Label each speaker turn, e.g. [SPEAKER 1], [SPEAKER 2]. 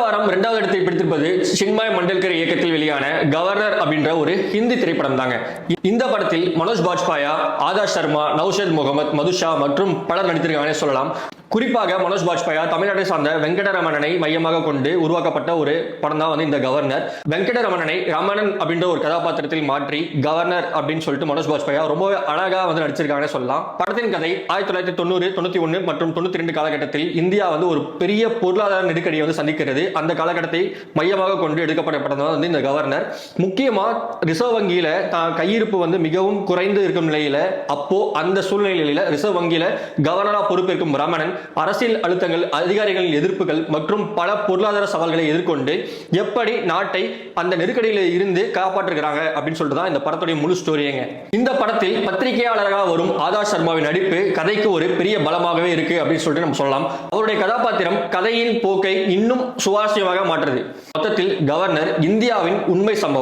[SPEAKER 1] வாரம் இரண்டாவது இடத்தை பிடித்திருப்பது சின்மய் மண்டல்கர் இயக்கத்தில் வெளியான கவர்னர் அப்படின்ற ஒரு ஹிந்தி திரைப்படம் தாங்க. இந்த படத்தில் மனோஜ் பாஜ்பாயா, ஆதர்ஷ் சர்மா, நௌஷத் முகமது, மதுஷா மற்றும் பலர் நடித்திருக்காங்கன்னு சொல்லலாம். குறிப்பாக மனோஜ் பாஜ்பாயா தமிழ்நாட்டை சார்ந்த வெங்கடரமணனை மையமாக கொண்டு உருவாக்கப்பட்ட ஒரு படம் தான் இந்த கவர்னர். வெங்கடரமணனை ராமணன் அப்படின்ற ஒரு கதாபாத்திரத்தில் மாற்றி கவர்னர் அப்படின்னு சொல்லிட்டு மனோஜ் பாஜ்பாயா ரொம்ப அழகா நடிச்சிருக்காங்கன்னு சொல்லலாம். படத்தின் கதை 1990, 91 மற்றும் 92 காலகட்டத்தில் இந்தியா ஒரு பெரிய பொருளாதார நெருக்கடியை சந்திக்கிறது. அந்த காலகட்டத்தை மையமாக கொண்டு எடுக்கப்பட்ட படம் தான் இந்த கவர்னர். முக்கியமா ரிசர்வ் வங்கியில கையிருப்பு மிகவும் குறைந்து இருக்கும் நிலையில, அப்போ அந்த சூழ்நிலையில ரிசர்வ் வங்கியில கவர்னரா பொறுப்பேற்கும் ரமணன் அரசியல் அழுத்தங்கள், அதிகாரிகளின் எதிர்ப்புகள் மற்றும் பல பொருளாதார சவால்களை எதிர்கொண்டு எப்படி நாட்டை அந்த நெருக்கடியில இருந்து காப்பாற்றுகிறாங்க அப்படின்னு சொல்லிட்டு தான் இந்த படத்துடைய முழு ஸ்டோரிங்க. இந்த படத்தில் பத்திரிகையாளராக வரும் ஆதர்ஷ் சர்மாவின் நடிப்பு கதைக்கு ஒரு பெரிய பலமாகவே இருக்கு அப்படின்னு சொல்லிட்டு நம்ம சொல்லலாம். அவருடைய கதாபாத்திரம் கதையின் போக்கை இன்னும் சுவாரஸ்யமாக மாற்றுது. மொத்தத்தில் கவர்னர் இந்தியாவின் உண்மை சம்பவம்.